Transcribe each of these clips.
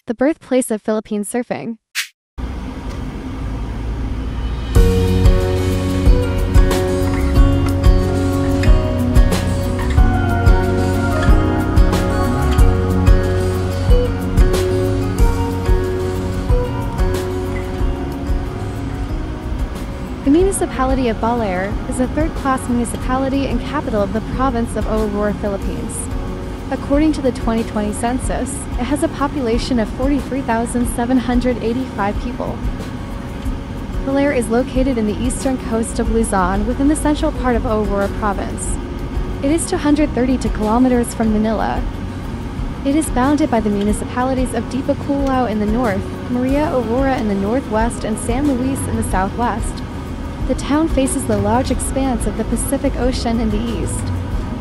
the birthplace of Philippine surfing. The municipality of Baler is a third-class municipality and capital of the province of Aurora, Philippines. According to the 2020 census, it has a population of 43,785 people. Baler is located in the eastern coast of Luzon within the central part of Aurora province. It is 232 kilometers from Manila. It is bounded by the municipalities of Dipakulaw in the north, Maria Aurora in the northwest, and San Luis in the southwest. The town faces the large expanse of the Pacific Ocean in the east.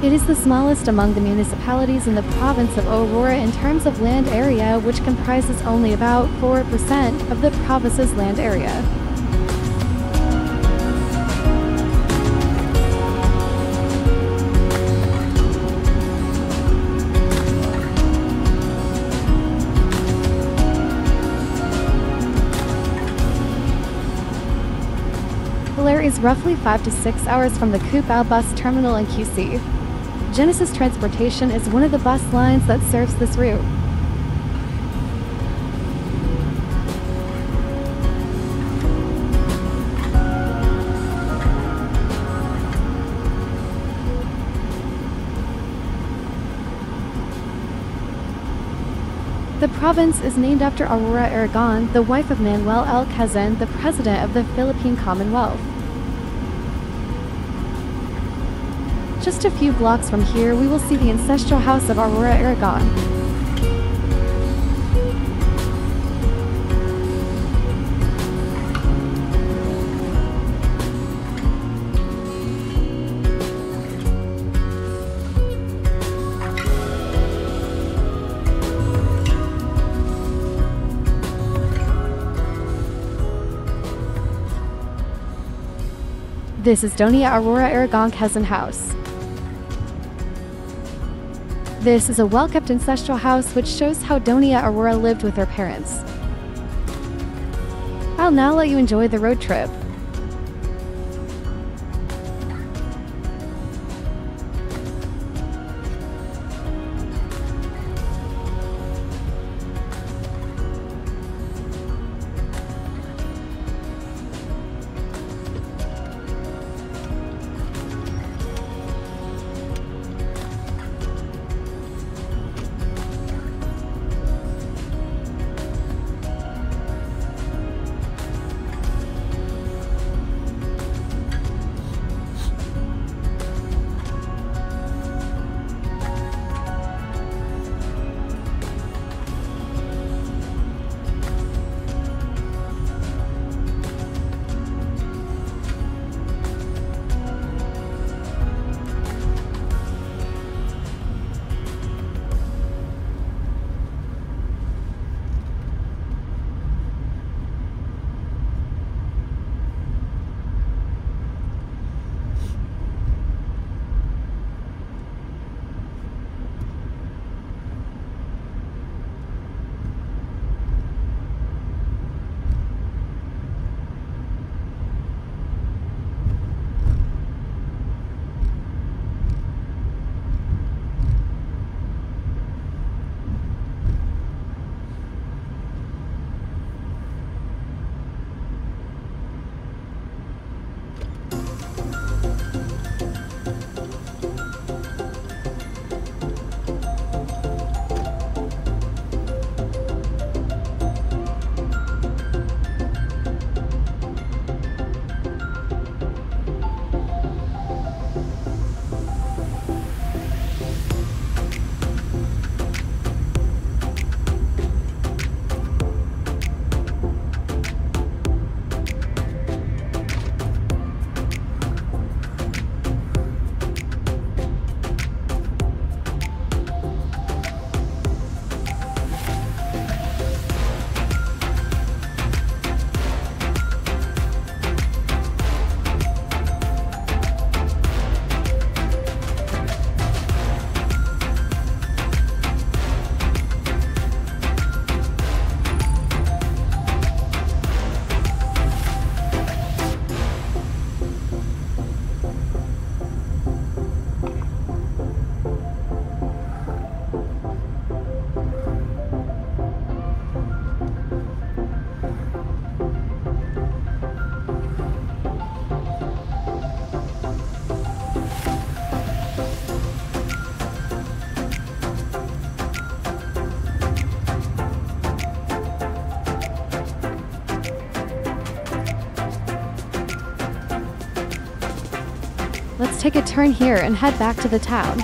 It is the smallest among the municipalities in the province of Aurora in terms of land area, which comprises only about 4% of the province's land area. Baler is roughly 5 to 6 hours from the Cubao bus terminal in QC. Genesis Transportation is one of the bus lines that serves this route. The province is named after Aurora Aragon, the wife of Manuel L. Quezon, the president of the Philippine Commonwealth. Just a few blocks from here, we will see the ancestral house of Aurora Aragon. This is Doña Aurora Aragon Quezon House. This is a well-kept ancestral house which shows how Doña Aurora lived with her parents. I'll now let you enjoy the road trip. Let's take a turn here and head back to the town.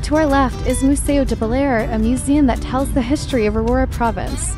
To our left is Museo de Balear, a museum that tells the history of Aurora Province.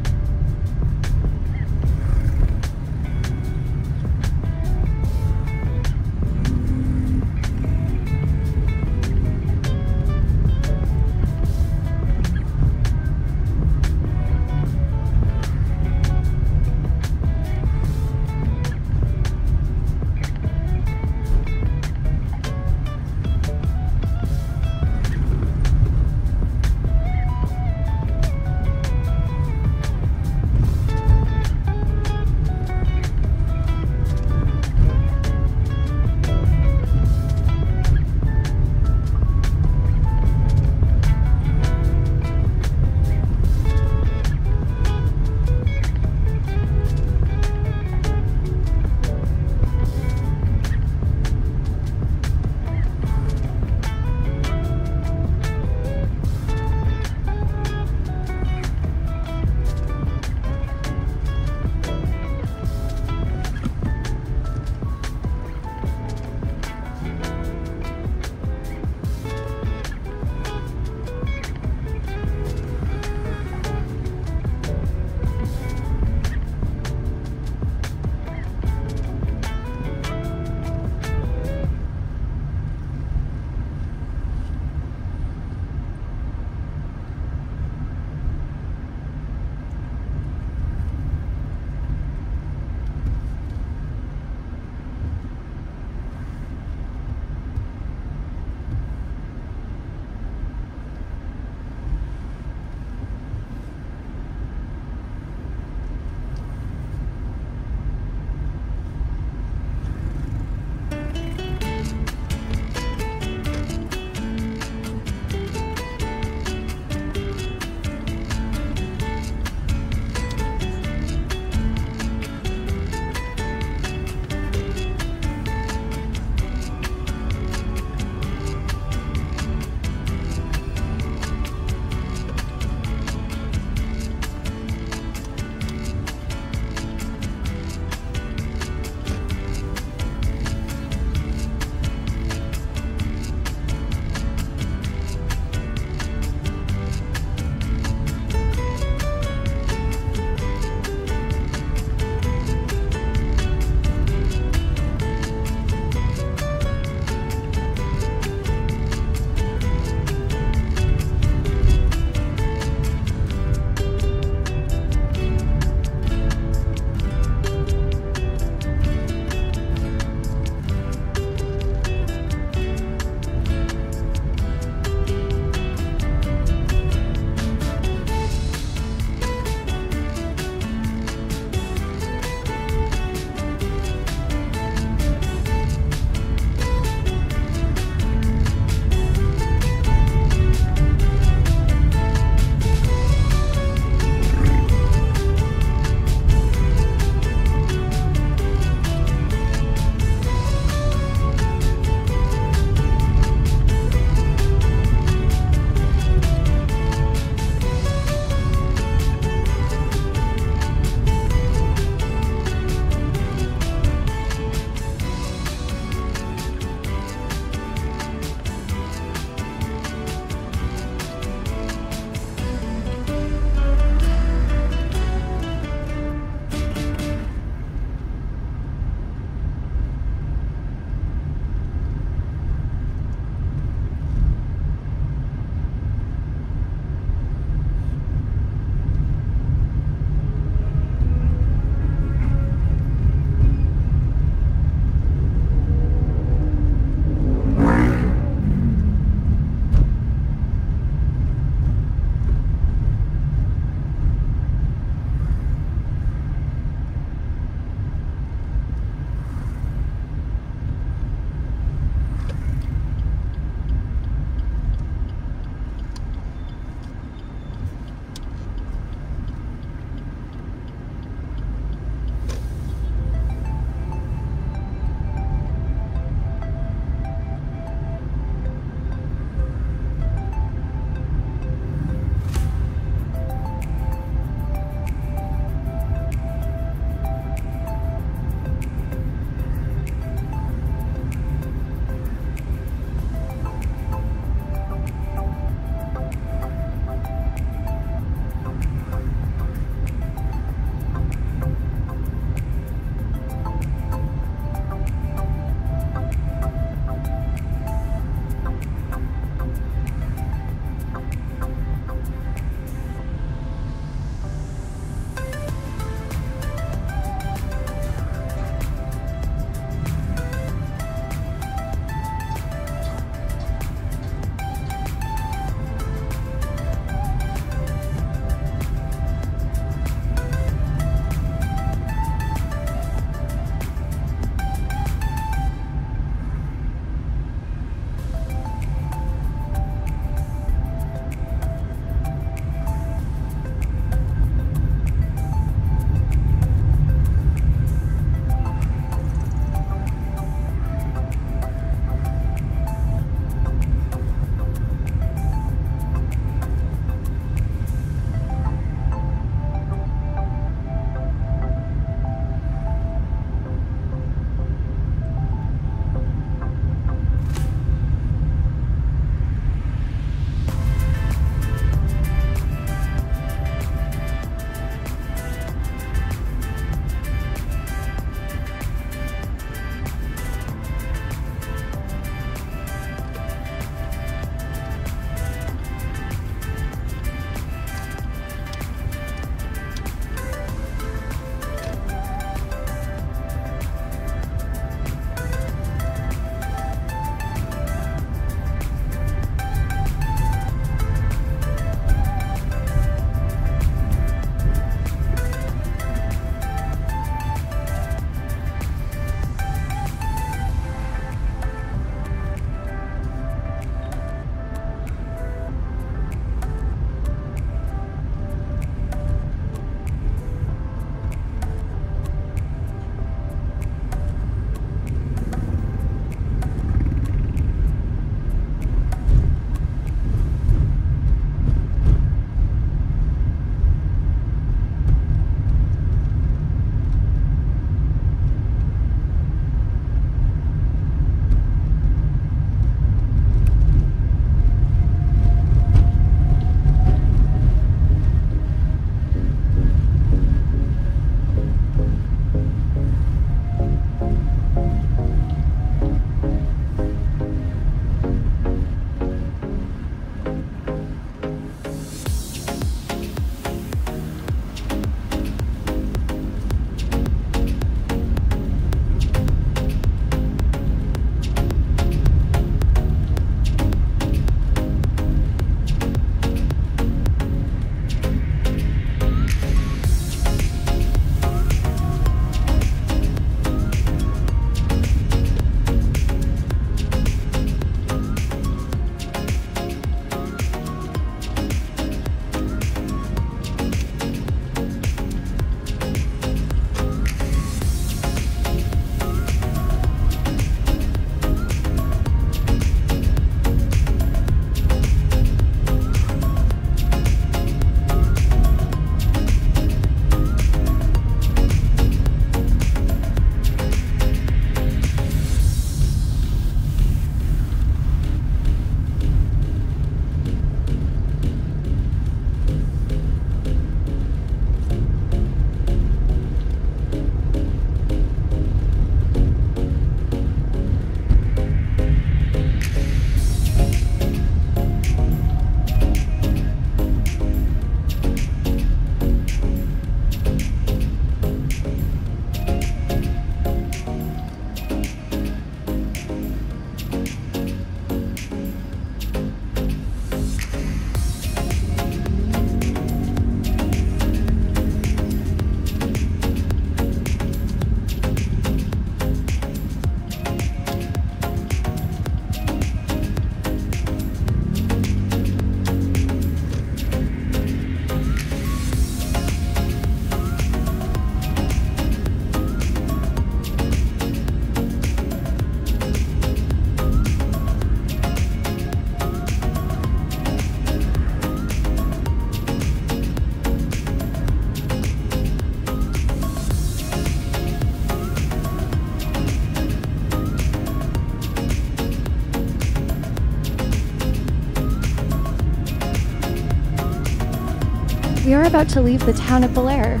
We are about to leave the town of Belair.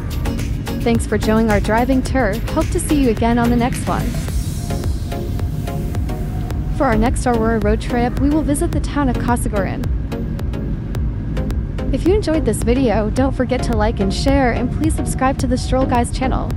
Thanks for joining our driving tour. Hope to see you again on the next one. For our next Aurora road trip, we will visit the town of Casiguran. If you enjoyed this video, don't forget to like and share, and please subscribe to the Stroll Guys channel.